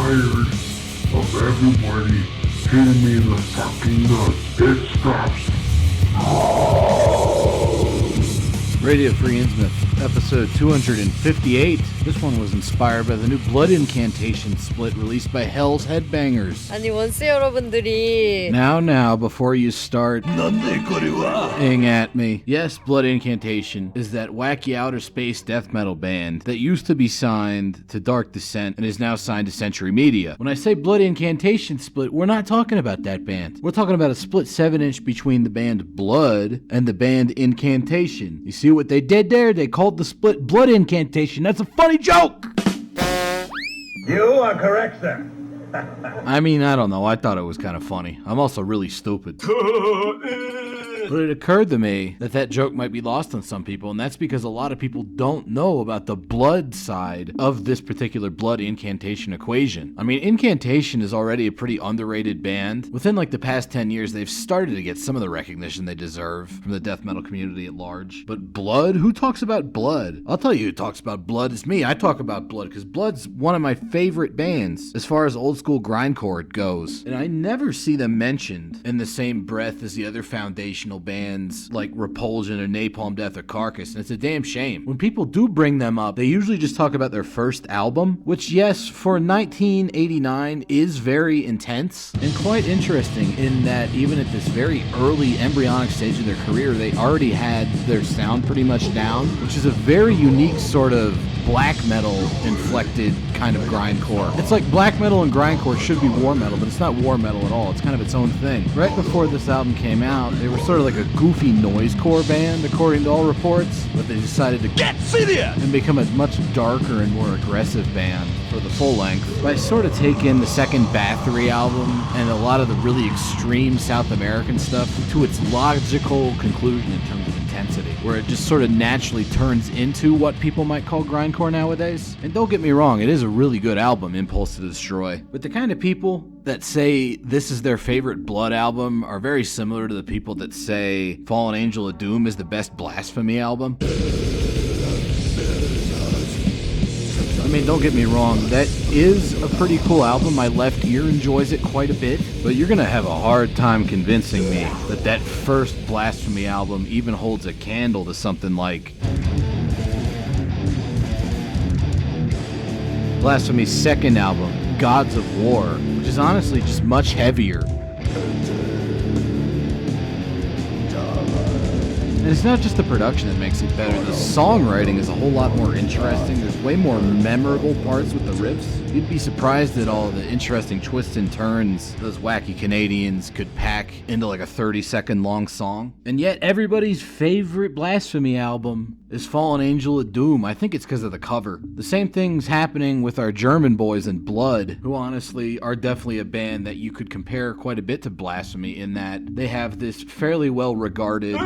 tired of everybody hitting me in the fucking nuts. It stops. Radio Free Innsmouth, episode 258. This one was inspired by the new Blood Incantation split released by Hell's Headbangers. 아니 원스 여러분들이 Now, before you start ing at me. Yes, Blood Incantation is that wacky outer space death metal band that used to be signed to Dark Descent and is now signed to Century Media. When I say Blood Incantation split, we're not talking about that band. We're talking about a split 7-inch between the band Blood and the band Incantation. You see what they did there? They called the split Blood Incantation. That's a funny joke! You are correct, sir. I mean, I don't know. I thought it was kind of funny. I'm also really stupid. But it occurred to me that joke might be lost on some people, and that's because a lot of people don't know about the blood side of this particular Blood Incantation equation. I mean, Incantation is already a pretty underrated band. Within like the past 10 years, they've started to get some of the recognition they deserve from the death metal community at large. But Blood? Who talks about Blood? I'll tell you who talks about Blood. It's me. I talk about Blood because Blood's one of my favorite bands as far as old school grindcore goes. And I never see them mentioned in the same breath as the other foundational bands like Repulsion or Napalm Death or Carcass, and it's a damn shame. When people do bring them up, they usually just talk about their first album, which, yes, for 1989 is very intense and quite interesting in that even at this very early embryonic stage of their career, they already had their sound pretty much down, which is a very unique sort of black metal inflected kind of grindcore. It's like black metal and grindcore should be war metal, but it's not war metal at all. It's kind of its own thing. Right before this album came out, they were sort of like a goofy noisecore band, according to all reports, but they decided to get serious and become a much darker and more aggressive band for the full length by sort of taking the second Bathory album and a lot of the really extreme South American stuff to its logical conclusion in terms of intensity, where it just sort of naturally turns into what people might call grindcore nowadays. And don't get me wrong, it is a really good album, Impulse to Destroy. But the kind of people that say this is their favorite Blood album are very similar to the people that say Fallen Angel of Doom is the best Blasphemy album. I mean, don't get me wrong, that is a pretty cool album. My left ear enjoys it quite a bit, but you're gonna have a hard time convincing me that first Blasphemy album even holds a candle to something like Blasphemy's second album, Gods of War, which is honestly just much heavier. And it's not just the production that makes it better, the songwriting is a whole lot more interesting. There's way more memorable parts with the riffs. You'd be surprised at all the interesting twists and turns those wacky Canadians could pack into like a 30-second long song. And yet everybody's favorite Blasphemy album is Fallen Angel of Doom. I think it's because of the cover. The same thing's happening with our German boys in Blood, who honestly are definitely a band that you could compare quite a bit to Blasphemy in that they have this fairly well-regarded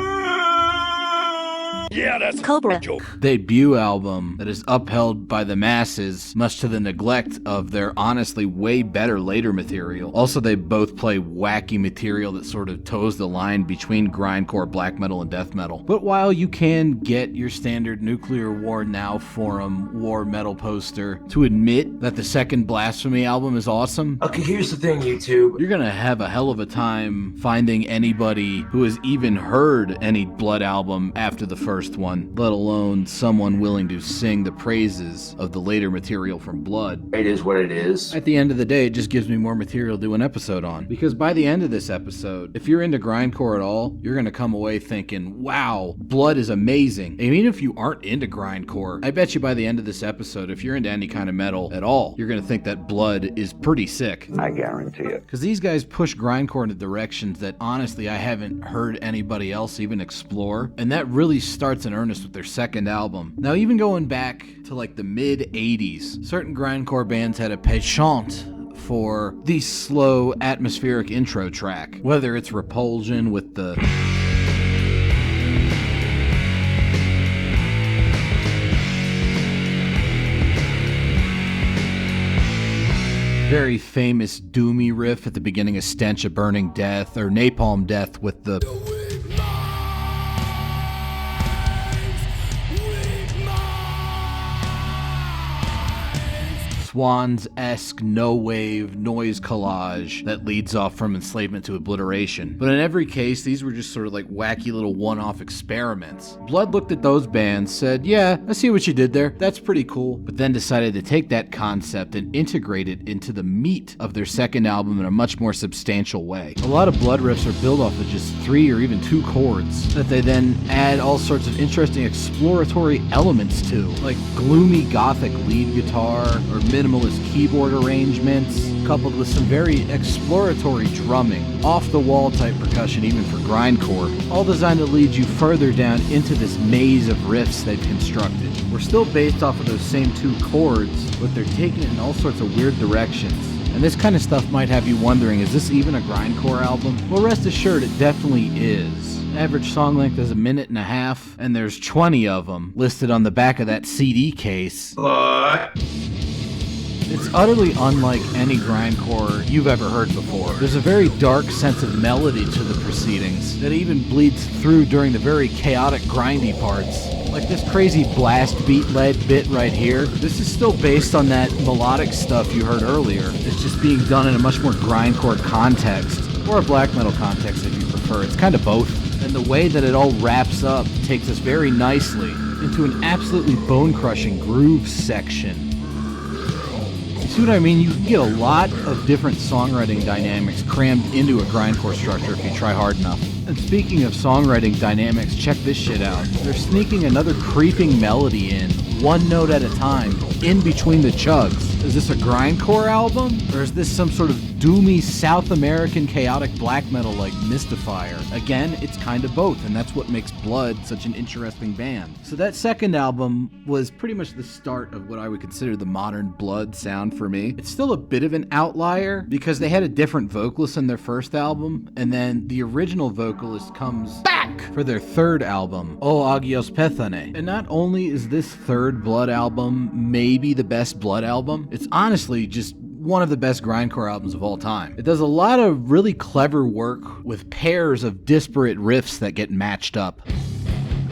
that's Cobra debut album that is upheld by the masses, much to the neglect of their honestly way better later material. Also, they both play wacky material that sort of toes the line between grindcore, black metal, and death metal. But while you can get your standard Nuclear War Now forum war metal poster to admit that the second Blasphemy album is awesome, Okay, here's the thing, YouTube. you're gonna have a hell of a time finding anybody who has even heard any Blood album after the first one, let alone someone willing to sing the praises of the later material from Blood. It is what it is. At the end of the day, it just gives me more material to do an episode on. Because by the end of this episode, if you're into grindcore at all, you're gonna come away thinking, wow, Blood is amazing. And even if you aren't into grindcore, I bet you by the end of this episode, if you're into any kind of metal at all, you're gonna think that Blood is pretty sick. I guarantee it. Because these guys push grindcore into directions that honestly I haven't heard anybody else even explore. And that really starts in earnest with their second album. Now, even going back to like the mid-80s, certain grindcore bands had a penchant for the slow, atmospheric intro track. Whether it's Repulsion with the very famous doomy riff at the beginning of Stench of Burning Death, or Napalm Death with the Swans-esque no-wave noise collage that leads off from enslavement to obliteration. But in every case, these were just sort of like wacky little one-off experiments. Blood looked at those bands, said, yeah, I see what you did there, that's pretty cool, but then decided to take that concept and integrate it into the meat of their second album in a much more substantial way. A lot of Blood riffs are built off of just 3 or even 2 chords that they then add all sorts of interesting exploratory elements to, like gloomy gothic lead guitar or minimalist keyboard arrangements, coupled with some very exploratory drumming, off-the-wall type percussion even for grindcore, all designed to lead you further down into this maze of riffs they've constructed. We're still based off of those same 2 chords, but they're taking it in all sorts of weird directions. And this kind of stuff might have you wondering, is this even a grindcore album? Well, rest assured it definitely is. Average song length is 1.5 minutes, and there's 20 of them listed on the back of that CD case. It's utterly unlike any grindcore you've ever heard before. There's a very dark sense of melody to the proceedings that even bleeds through during the very chaotic grindy parts. Like this crazy blast beat led bit right here. This is still based on that melodic stuff you heard earlier. It's just being done in a much more grindcore context, or a black metal context if you prefer. It's kind of both. And the way that it all wraps up takes us very nicely into an absolutely bone-crushing groove section. See what I mean? You can get a lot of different songwriting dynamics crammed into a grindcore structure if you try hard enough. And speaking of songwriting dynamics, check this shit out. They're sneaking another creeping melody in, 1 note at a time, in between the chugs. Is this a grindcore album? Or is this some sort of doomy South American chaotic black metal like Mystifier? Again, it's kind of both, and that's what makes Blood such an interesting band. So that second album was pretty much the start of what I would consider the modern Blood sound for me. It's still a bit of an outlier because they had a different vocalist in their first album, and then the original vocalist comes back for their third album, O Agios Pethane. And not only is this third Blood album maybe the best Blood album, it's honestly just one of the best grindcore albums of all time. It does a lot of really clever work with pairs of disparate riffs that get matched up.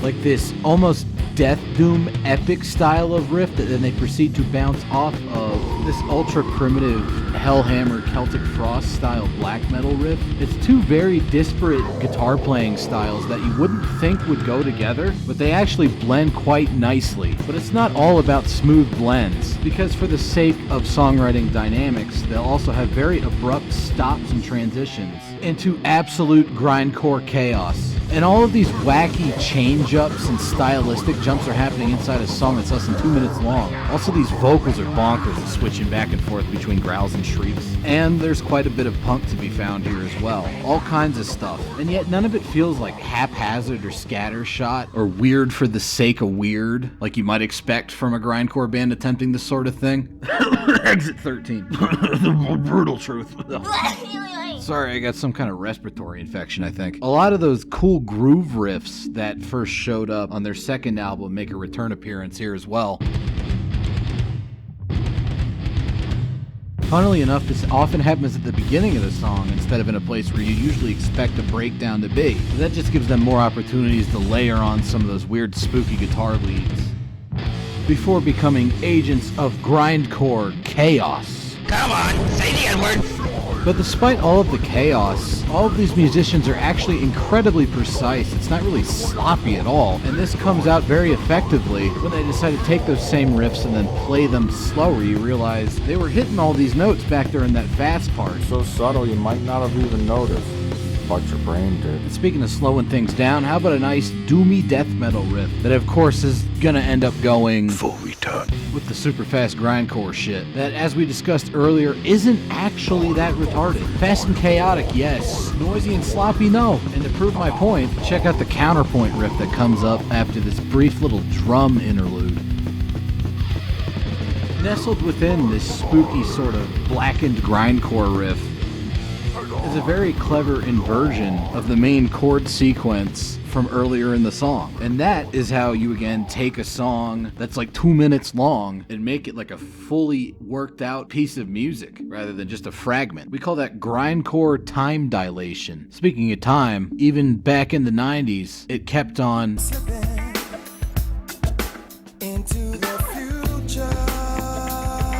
Like this almost Death Doom epic style of riff that then they proceed to bounce off of this ultra primitive Hellhammer Celtic Frost style black metal riff. It's 2 very disparate guitar playing styles that you wouldn't think would go together, but they actually blend quite nicely. But it's not all about smooth blends, because for the sake of songwriting dynamics, they'll also have very abrupt stops and transitions into absolute grindcore chaos. And all of these wacky change-ups and stylistic jumps are happening inside a song that's less than 2 minutes long. Also, these vocals are bonkers and switching back and forth between growls and shrieks. And there's quite a bit of punk to be found here as well. All kinds of stuff. And yet none of it feels like haphazard or scattershot or weird for the sake of weird, like you might expect from a grindcore band attempting this sort of thing. Exit 13. The brutal truth. Sorry, I got some kind of respiratory infection, I think. A lot of those cool groove riffs that first showed up on their second album make a return appearance here as well. Funnily enough, this often happens at the beginning of the song instead of in a place where you usually expect a breakdown to be. So that just gives them more opportunities to layer on some of those weird spooky guitar leads before becoming agents of grindcore chaos. Come on, say the N-word. But despite all of the chaos, all of these musicians are actually incredibly precise. It's not really sloppy at all. And this comes out very effectively when they decide to take those same riffs and then play them slower. You realize they were hitting all these notes back there in that fast part. So subtle you might not have even noticed, but your brain did. And speaking of slowing things down, how about a nice doomy death metal riff that of course is gonna end up going Full retard. with the super fast grindcore shit that, as we discussed earlier, isn't actually that retarded. Fast and chaotic, yes. Noisy and sloppy, no. And to prove my point, check out the counterpoint riff that comes up after this brief little drum interlude. Nestled within this spooky sort of blackened grindcore riff is a very clever inversion of the main chord sequence from earlier in the song. And that is how you again take a song that's like 2 minutes long and make it like a fully worked out piece of music rather than just a fragment. We call that grindcore time dilation. Speaking of time, even back in the 90s, it kept on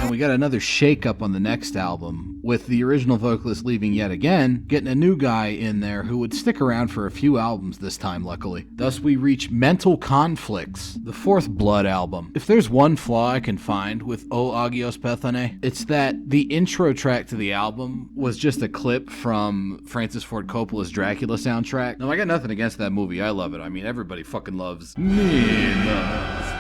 and we we got another shake-up on the next album, with the original vocalist leaving yet again, getting a new guy in there who would stick around for a few albums this time, luckily. Thus we reach Mental Conflicts, the fourth Blood album. If there's one flaw I can find with O Agios Pethane, it's that the intro track to the album was just a clip from Francis Ford Coppola's Dracula soundtrack. Now, I got nothing against that movie. I love it. I mean, everybody fucking loves Nina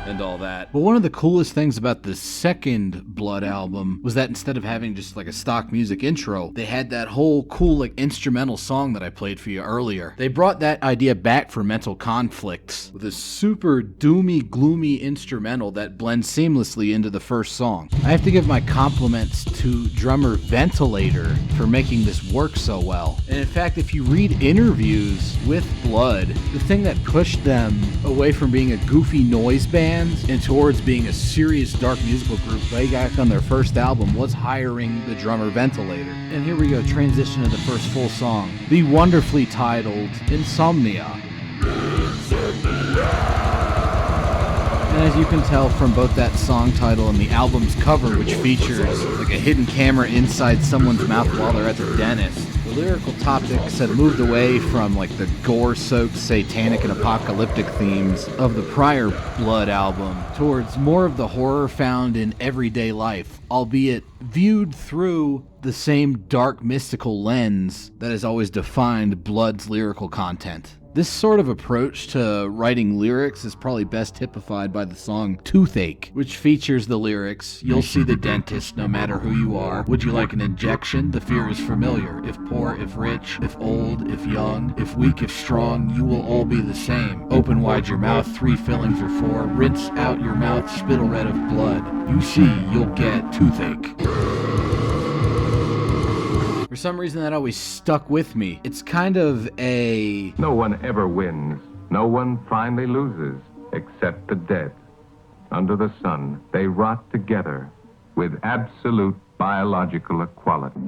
and all that. But one of the coolest things about the second Blood album was that instead of having just like a stock music intro, they had that whole cool like instrumental song that I played for you earlier. They brought that idea back for Mental Conflicts with a super doomy, gloomy instrumental that blends seamlessly into the first song. I have to give my compliments to drummer Ventilator for making this work so well. And in fact, if you read interviews with Blood, the thing that pushed them away from being a goofy noise band and towards being a serious dark musical group way back on their first album was hiring the drummer Ventilator. And here we go, transition to the first full song, the wonderfully titled Insomnia. And as you can tell from both that song title and the album's cover, which features like a hidden camera inside someone's mouth while they're at the dentist, the lyrical topics have moved away from like the gore-soaked satanic and apocalyptic themes of the prior Blood album towards more of the horror found in everyday life, albeit viewed through the same dark mystical lens that has always defined Blood's lyrical content. This sort of approach to writing lyrics is probably best typified by the song Toothache, which features the lyrics, "You'll see the dentist no matter who you are. Would you like an injection? The fear is familiar. If poor, if rich, if old, if young, if weak, if strong, you will all be the same. Open wide your mouth, 3 fillings or 4. Rinse out your mouth, spittle red of blood. You see, you'll get toothache." For some reason that always stuck with me. It's kind of a... No one ever wins. No one finally loses, except the dead. Under the sun, they rot together with absolute biological equality.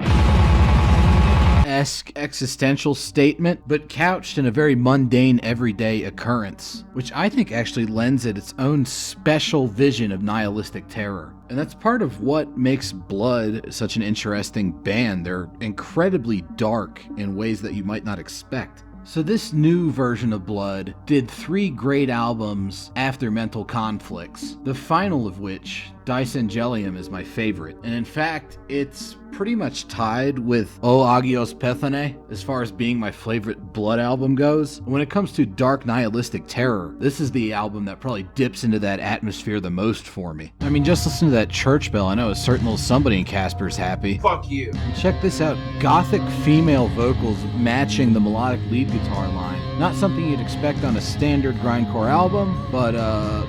Esque existential statement, but couched in a very mundane everyday occurrence, which I think actually lends it its own special vision of nihilistic terror. And that's part of what makes Blood such an interesting band. They're incredibly dark in ways that you might not expect. So this new version of Blood did 3 great albums after Mental Conflicts, the final of which, Dicengelium, is my favorite. And in fact, it's pretty much tied with O Agios Pethane as far as being my favorite Blood album goes. When it comes to dark nihilistic terror, this is the album that probably dips into that atmosphere the most for me. I mean, just listen to that church bell. I know a certain little somebody in Casper's happy. Fuck you. And check this out, gothic female vocals matching the melodic lead guitar line. Not something you'd expect on a standard grindcore album, but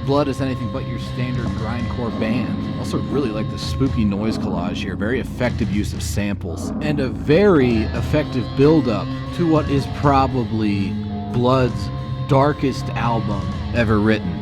Blood is anything but your standard grindcore band. Also really like the spooky noise collage here, very effective use of samples, and a very effective build-up to what is probably Blood's darkest album ever written.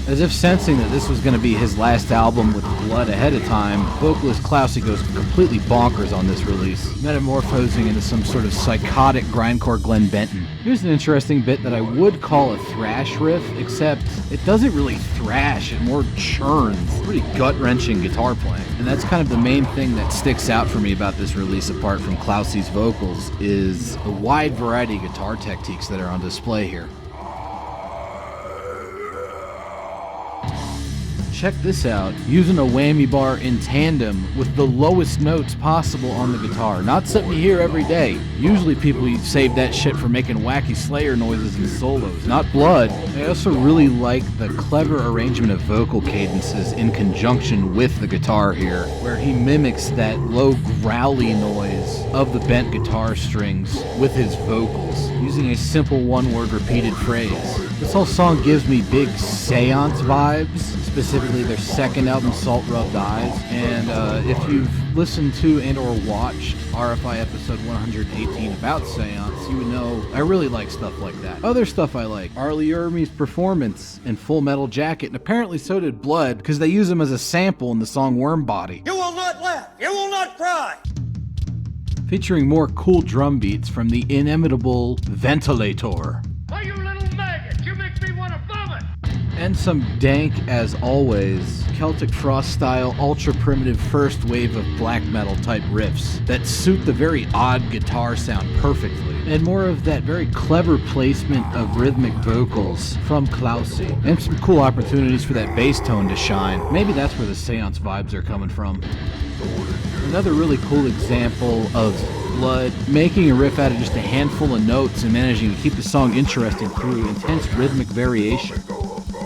As if sensing that this was going to be his last album with Blood ahead of time, vocalist Klausy goes completely bonkers on this release, metamorphosing into some sort of psychotic grindcore Glenn Benton. Here's an interesting bit that I would call a thrash riff, except it doesn't really thrash, it more churns. Pretty gut-wrenching guitar playing. And that's kind of the main thing that sticks out for me about this release, apart from Klausy's vocals, is the wide variety of guitar techniques that are on display here. Check this out, using a whammy bar in tandem with the lowest notes possible on the guitar. Not something you hear every day. Usually people save that shit for making wacky Slayer noises and solos, not Blood. I also really like the clever arrangement of vocal cadences in conjunction with the guitar here, where he mimics that low growly noise of the bent guitar strings with his vocals, using a simple one-word repeated phrase. This whole song gives me big seance vibes, specifically their second album, Salt Rubbed Eyes. And if you've listened to and or watched RFI episode 118 about seance, you would know I really like stuff like that. Other stuff I like, Arlie Ermey's performance in Full Metal Jacket, and apparently so did Blood, because they use him as a sample in the song Worm Body. You will not laugh. You will not cry. Featuring more cool drum beats from the inimitable Ventilator. Why, you little maggot, you make me want to vomit! And some dank, as always, Celtic Frost style, ultra primitive first wave of black metal type riffs that suit the very odd guitar sound perfectly. And more of that very clever placement of rhythmic vocals from Klausi. And some cool opportunities for that bass tone to shine. Maybe that's where the seance vibes are coming from. Another really cool example of Blood making a riff out of just a handful of notes and managing to keep the song interesting through intense rhythmic variation.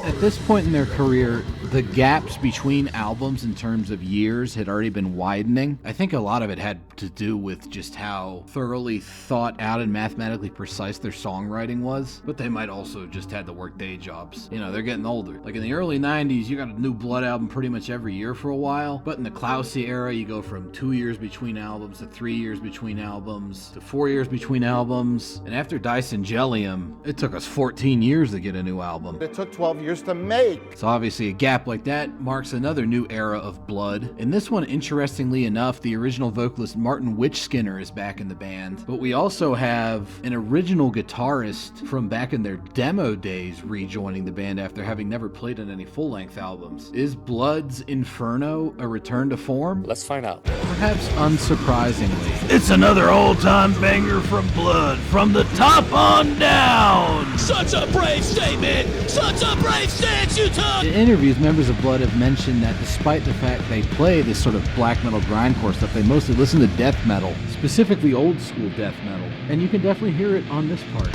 At this point in their career, the gaps between albums in terms of years had already been widening. I think a lot of it had to do with just how thoroughly thought out and mathematically precise their songwriting was, but they might also just had to work day jobs. You know, they're getting older. Like in the early 90s, you got a new Blood album pretty much every year for a while, but in the Klausi era, you go from 2 years between albums to 3 years between albums to 4 years between albums, and after Dysengelium, it took us 14 years to get a new album. It took 12 years to make. So obviously a gap like that marks another new era of Blood. In this one, interestingly enough, the original vocalist Martin Witchskinner is back in the band, but we also have an original guitarist from back in their demo days rejoining the band after having never played on any full-length albums. Is Blood's Inferno a return to form? Let's find out. Perhaps unsurprisingly, it's another old-time banger from Blood, from the top on down! Such a brave statement! Such a brave stance you took! In interviews, members of Blood have mentioned that despite the fact they play this sort of black metal grindcore stuff, they mostly listen to death metal, specifically old school death metal. And you can definitely hear it on this part,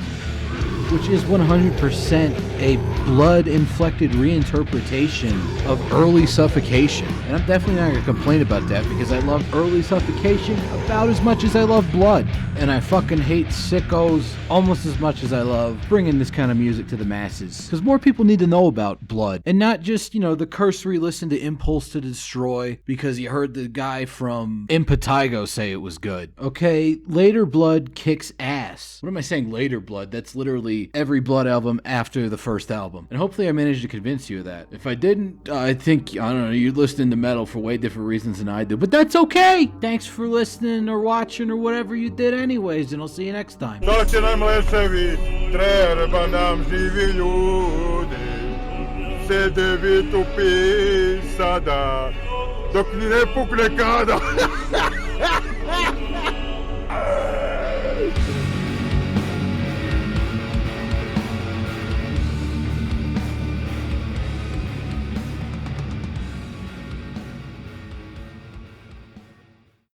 which is 100% a blood-inflected reinterpretation of Early Suffocation. And I'm definitely not going to complain about that because I love Early Suffocation about as much as I love Blood. And I fucking hate Sickos almost as much as I love bringing this kind of music to the masses. Because more people need to know about Blood. And not just, you know, the cursory listen to Impulse to Destroy because you heard the guy from Impetigo say it was good. Okay, later Blood kicks ass. What am I saying, later Blood? That's literally every Blood album after the first album. And hopefully I managed to convince you of that. If I didn't, I think, I don't know, you're listening to metal for way different reasons than I do. But that's okay! Thanks for listening or watching or whatever you did anyways, and I'll see you next time.